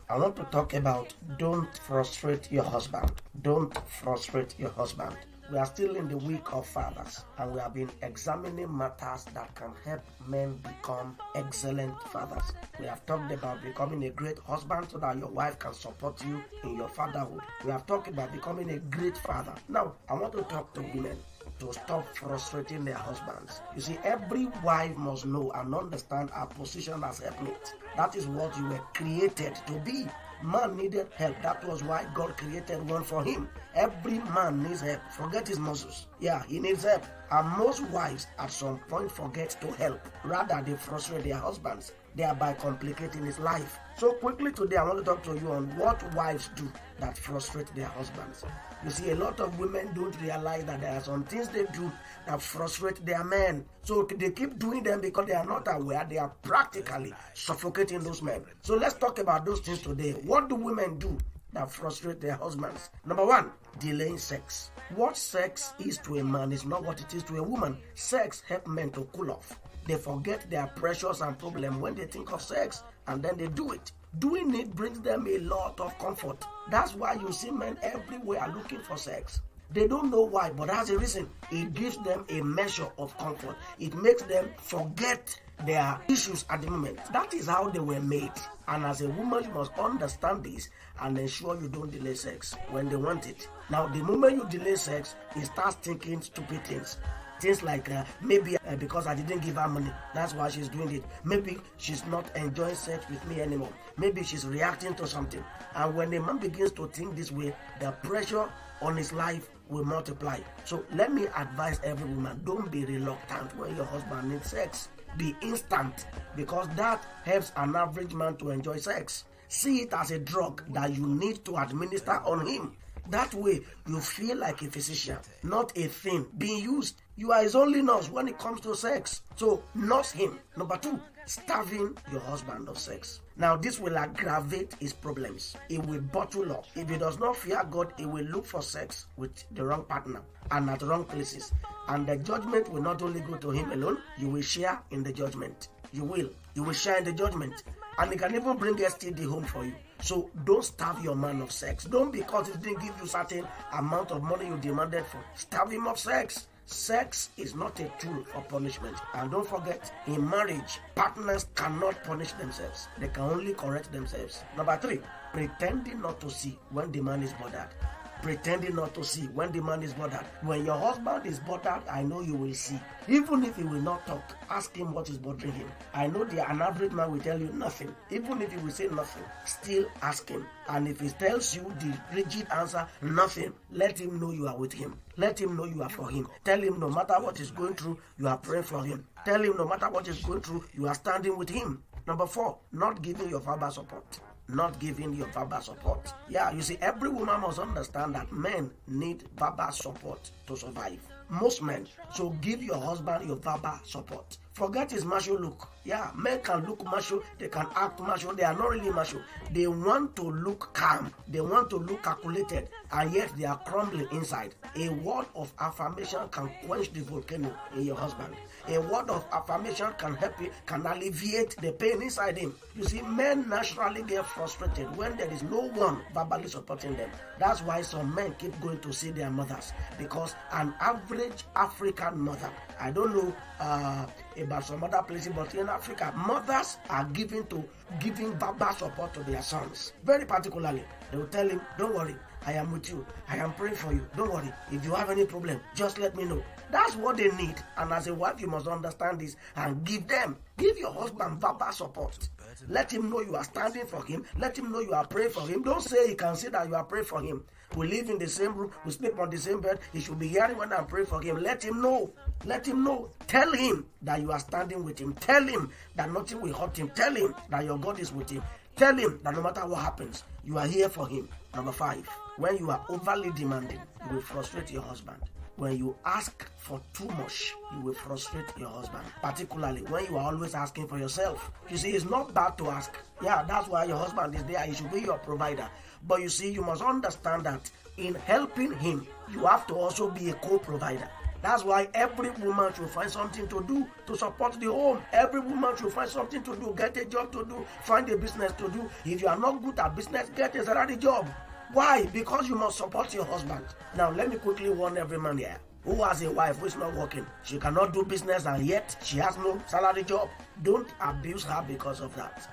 I want to talk about don't frustrate your husband. Don't frustrate your husband. We are still in the week of fathers, and we have been examining matters that can help men become excellent fathers. We have talked about becoming a great husband so that your wife can support you in your fatherhood. We have talked about becoming a great father. Now, I want to talk to women to stop frustrating their husbands. You see, every wife must know and understand her position as helpmate. That is what you were created to be. Man needed help. That was why God created one for him. Every man needs help. Forget his muscles. Yeah, he needs help. And most wives at some point forget to help. Rather, they frustrate their husbands, thereby complicating his life. So quickly today, I want to talk to you on what wives do that frustrate their husbands. You see, a lot of women don't realize that there are some things they do that frustrate their men. So they keep doing them because they are not aware they are practically suffocating those men. So let's talk about those things today. What do women do that frustrate their husbands? Number one, delaying sex. What sex is to a man is not what it is to a woman. Sex helps men to cool off. They forget their pressures and problems when they think of sex, and then they do it. Doing it brings them a lot of comfort. That's why you see men everywhere looking for sex. They don't know why, but that's a reason. It gives them a measure of comfort. It makes them forget their issues at the moment. That is how they were made. And as a woman, you must understand this and ensure you don't delay sex when they want it. Now, the moment you delay sex, he starts thinking stupid things. Things like maybe because I didn't give her money, that's why she's doing it. Maybe she's not enjoying sex with me anymore. Maybe she's reacting to something. And when a man begins to think this way, the pressure on his life will multiply. So let me advise every woman, don't be reluctant when your husband needs sex. Be instant, because that helps an average man to enjoy sex. See it as a drug that you need to administer on him. That way, you feel like a physician, not a thing being used. You are his only nurse when it comes to sex. So, nurse him. Number two, starving your husband of sex. Now, this will aggravate his problems. It will bottle up. If he does not fear God, he will look for sex with the wrong partner and at wrong places. And the judgment will not only go to him alone, you will share in the judgment. You will share in the judgment. And he can even bring STD home for you. So don't starve your man of sex. Don't, because he didn't give you certain amount of money you demanded for, starve him of sex. Sex is not a tool for punishment. And don't forget, in marriage, partners cannot punish themselves. They can only correct themselves. Number three, pretending not to see when the man is bothered. Pretending not to see when the man is bothered. When your husband is bothered, I know you will see. Even if he will not talk, ask him what is bothering him. I know an average man will tell you nothing. Even if he will say nothing, still ask him. And if he tells you the rigid answer, nothing, let him know you are with him. Let him know you are for him. Tell him no matter what is going through, you are praying for him. Tell him no matter what is going through, you are standing with him. Number four, not giving your verbal support. Not giving your verbal support. Yeah, you see, every woman must understand that men need verbal support to survive. Most men. So give your husband your verbal support. Forget his macho look. Yeah, men can look macho, they can act macho, they are not really macho. They want to look calm, they want to look calculated, and yet they are crumbling inside. A word of affirmation can quench the volcano in your husband. A word of affirmation can help you, can alleviate the pain inside him. You see, men naturally get frustrated when there is no one verbally supporting them. That's why some men keep going to see their mothers, because an average African mother, I don't know about some other places, but in Africa, mothers are giving verbal support to their sons. Very particularly, they will tell him, don't worry, I am with you. I am praying for you. Don't worry. If you have any problem, just let me know. That's what they need. And as a wife, you must understand this and give them. Give your husband verbal support. Let him know you are standing for him. Let him know you are praying for him. Don't say he can see that you are praying for him. We live in the same room. We sleep on the same bed. He should be hearing when I'm praying for him. Let him know. Let him know. Tell him that you are standing with him. Tell him that nothing will hurt him. Tell him that your God is with him. Tell him that no matter what happens, you are here for him. Number five, when you are overly demanding, you will frustrate your husband. When you ask for too much, you will frustrate your husband. Particularly when you are always asking for yourself. You see, it's not bad to ask. Yeah, that's why your husband is there. He should be your provider. But you see, you must understand that in helping him, you have to also be a co-provider. That's why every woman should find something to do to support the home. Every woman should find something to do, get a job to do, find a business to do. If you are not good at business, get a salary job. Why? Because you must support your husband. Now, let me quickly warn every man here who has a wife who is not working. She cannot do business and yet she has no salary job. Don't abuse her because of that.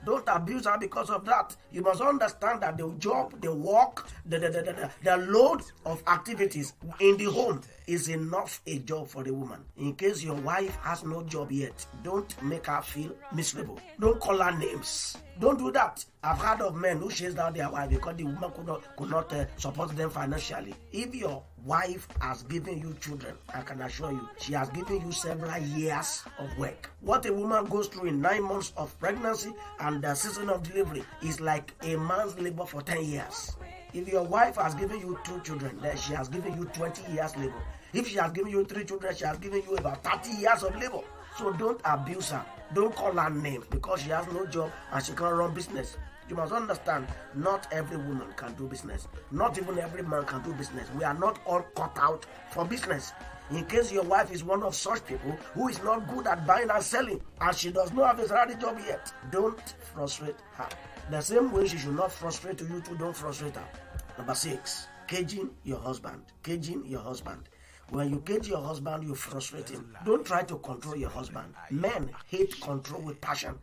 Don't abuse her because of that. You must understand that the job, the work, the load of activities in the home is enough a job for the woman. In case your wife has no job yet, don't make her feel miserable. Don't call her names. Don't do that. I've heard of men who chase down their wife because the woman could not support them financially. If your wife has given you children, I can assure you, she has given you several years of work. What a woman goes through in 9 months of pregnancy and the season of delivery is like a man's labor for 10 years. If your wife has given you 2 children, then she has given you 20 years labor. If she has given you 3 children, she has given you about 30 years of labor. So don't abuse her. Don't call her names because she has no job and she can't run business. You must understand, not every woman can do business. Not even every man can do business. We are not all cut out for business. In case your wife is one of such people who is not good at buying and selling and she does not have a salary job yet, don't frustrate her. The same way she should not frustrate you too, don't frustrate her. Number 6, caging your husband. Caging your husband. When you cage your husband, you frustrate him. Don't try to control your husband. Men hate control with passion.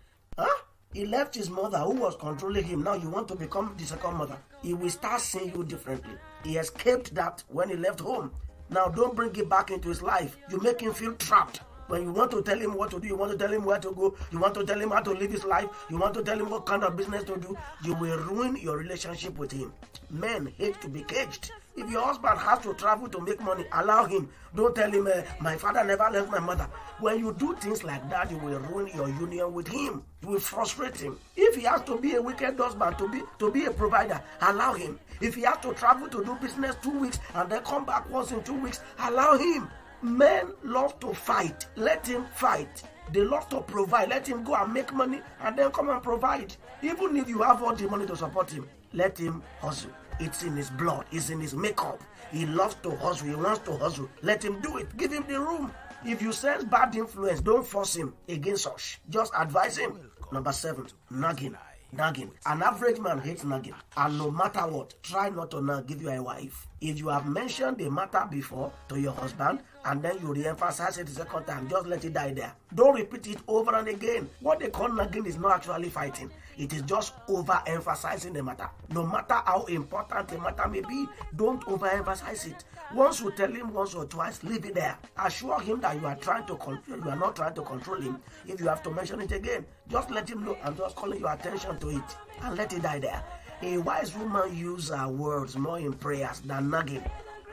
He left his mother who was controlling him. Now you want to become the second mother. He will start seeing you differently. He escaped that when he left home. Now don't bring it back into his life. You make him feel trapped. When you want to tell him what to do, you want to tell him where to go, you want to tell him how to live his life, you want to tell him what kind of business to do, you will ruin your relationship with him. Men hate to be caged. If your husband has to travel to make money, allow him. Don't tell him, my father never left my mother. When you do things like that, you will ruin your union with him. You will frustrate him. If he has to be a wicked husband, to be a provider, allow him. If he has to travel to do business 2 weeks and then come back once in 2 weeks, allow him. Men love to fight. Let him fight. They love to provide. Let him go and make money and then come and provide. Even if you have all the money to support him, let him hustle. It's in his blood. It's in his makeup. He loves to hustle. He wants to hustle. Let him do it. Give him the room. If you sense bad influence, don't force him against such. Just advise him. Number 7, nagging. Nagging. An average man hates nagging. And no matter what, try not to nag if you are a wife. If you have mentioned the matter before to your husband and then you re-emphasize it the second time, just let it die there. Don't repeat it over and again. What they call nagging is not actually fighting. It is just over-emphasizing the matter. No matter how important the matter may be, don't over-emphasize it. Once you tell him once or twice, leave it there. Assure him that you are not trying to control him. If you have to mention it again, just let him know. I'm just calling your attention to it and let it die there. A wise woman uses her words more in prayers than nagging.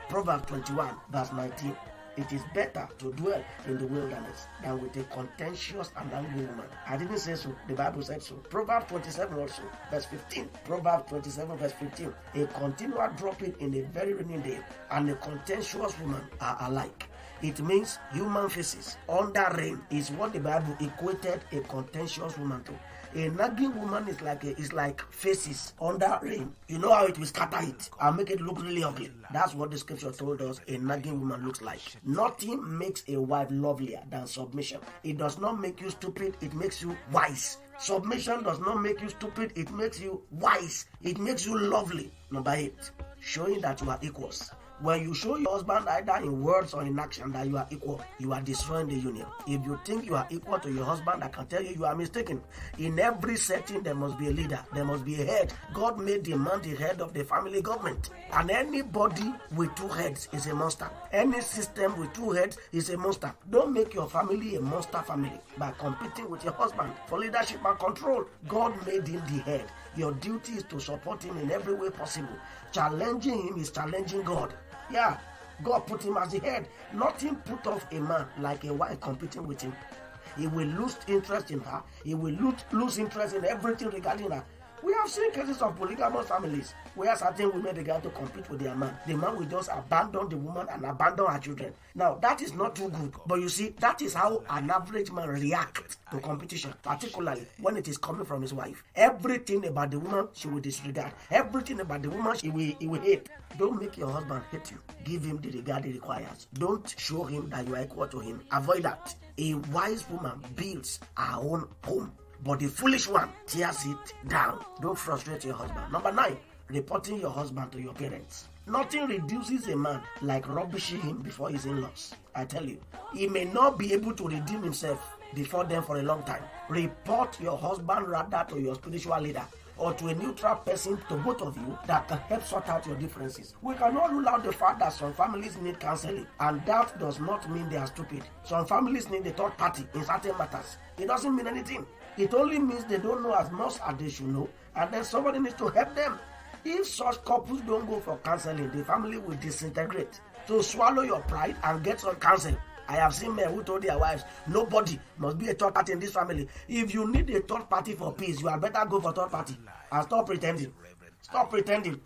Proverbs 21, verse 19. It is better to dwell in the wilderness than with a contentious and angry woman. I didn't say so. The Bible said so. Proverbs 27 also, verse 15. Proverbs 27, verse 15. A continual dropping in a very rainy day and a contentious woman are alike. It means human faces under rain is what the Bible equated a contentious woman to. A nagging woman is like faces under rain. You know how it will scatter it and make it look really ugly. That's what the scripture told us a nagging woman looks like. Nothing makes a wife lovelier than submission. It does not make you stupid, it makes you wise. Submission does not make you stupid, it makes you wise. It makes you lovely. Number 8, showing that you are equals. When you show your husband either in words or in action that you are equal, you are destroying the union. If you think you are equal to your husband, I can tell you you are mistaken. In every setting, there must be a leader. There must be a head. God made the man the head of the family government. And anybody with 2 heads is a monster. Any system with 2 heads is a monster. Don't make your family a monster family by competing with your husband for leadership and control. God made him the head. Your duty is to support him in every way possible. Challenging him is challenging God. Yeah, God put him as the head. Nothing put off a man like a wife competing with him. He will lose interest in her. He will lose interest in everything regarding her. We have seen cases of polygamous families where certain women began to compete with their man. The man will just abandon the woman and abandon her children. Now, that is not too good. But you see, that is how an average man reacts to competition, particularly when it is coming from his wife. Everything about the woman, she will disregard. Everything about the woman, he will hate. Don't make your husband hate you. Give him the regard he requires. Don't show him that you are equal to him. Avoid that. A wise woman builds her own home, but the foolish one tears it down. Don't frustrate your husband. Number 9, reporting your husband to your parents. Nothing reduces a man like rubbishing him before his in-laws. I tell you, he may not be able to redeem himself before them for a long time. Report your husband rather to your spiritual leader or to a neutral person, to both of you, that can help sort out your differences. We cannot rule out the fact that some families need counseling, and that does not mean they are stupid. Some families need a third party in certain matters. It doesn't mean anything. It only means they don't know as much as they should know, and then somebody needs to help them. If such couples don't go for counseling, the family will disintegrate. So swallow your pride and get some counsel. I have seen men who told their wives, nobody must be a third party in this family. If you need a third party for peace, you had better go for third party and stop pretending. Stop pretending.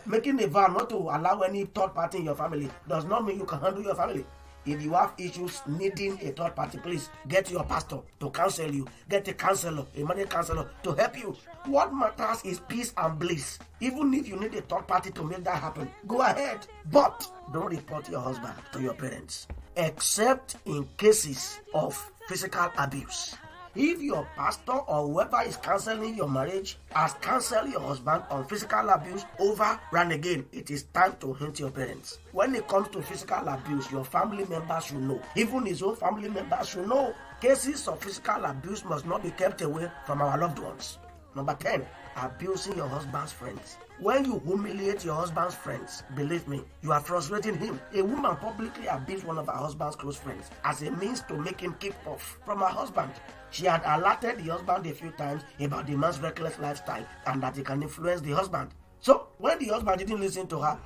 Making a vow not to allow any third party in your family does not mean you can handle your family. If you have issues needing a third party, please get your pastor to counsel you. Get a counselor, a marriage counselor to help you. What matters is peace and bliss. Even if you need a third party to make that happen, go ahead. But don't report your husband to your parents, except in cases of physical abuse. If your pastor or whoever is counseling your marriage has counseled your husband on physical abuse over and again, it is time to hint your parents. When it comes to physical abuse, your family members should know. Even his own family members should know. Cases of physical abuse must not be kept away from our loved ones. Number 10, abusing your husband's friends. When you humiliate your husband's friends, believe me, you are frustrating him. A woman publicly abused one of her husband's close friends as a means to make him keep off from her husband. She had alerted the husband a few times about the man's reckless lifestyle and that he can influence the husband. So, when the husband didn't listen to her,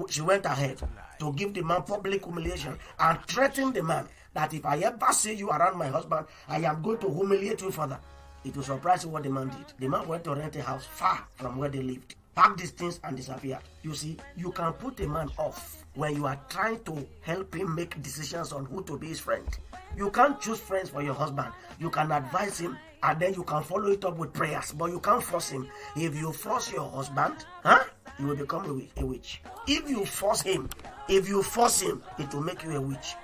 she went ahead to give the man public humiliation and threatened the man that if I ever see you around my husband, I am going to humiliate you further. It will surprise you what the man did. The man went to rent a house far from where they lived, packed these things and disappeared. You see, you can put a man off when you are trying to help him make decisions on who to be his friend. You can't choose friends for your husband. You can advise him and then you can follow it up with prayers, but you can't force him. If you force your husband, you will become a witch. If you force him, it will make you a witch.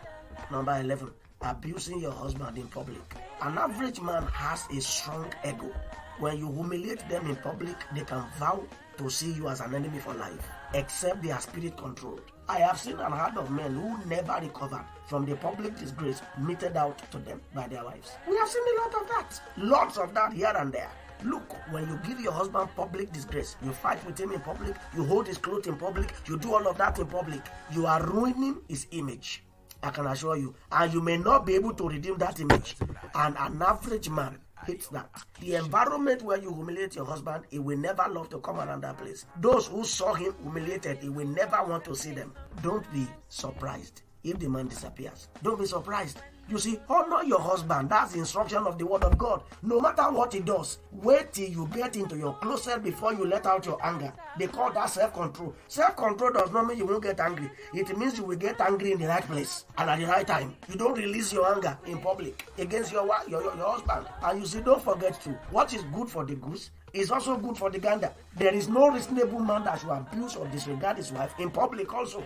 Number 11, abusing your husband in public. An average man has a strong ego. When you humiliate them in public, they can vow to see you as an enemy for life, except they are spirit controlled. I have seen and heard of men who never recovered from the public disgrace meted out to them by their wives. We have seen a lot of that. Lots of that here and there. Look, when you give your husband public disgrace, you fight with him in public, you hold his clothes in public, you do all of that in public, you are ruining his image. I can assure you. And you may not be able to redeem that image. And an average man hates that. The environment where you humiliate your husband, he will never love to come around that place. Those who saw him humiliated, he will never want to see them. Don't be surprised if the man disappears. Don't be surprised. You see, honor your husband. That's the instruction of the word of God. No matter what he does, wait till you get into your closet before you let out your anger. They call that self-control. Self-control does not mean you won't get angry. It means you will get angry in the right place and at the right time. You don't release your anger in public against your husband. And you see, don't forget to, what is good for the goose is also good for the gander. There is no reasonable man that should abuse or disregard his wife in public also.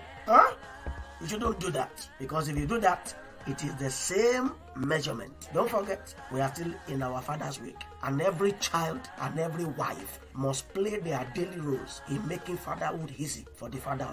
You shouldn't do that, because if you do that, it is the same measurement. Don't forget, we are still in our Father's Week, and every child and every wife must play their daily roles in making fatherhood easy for the father.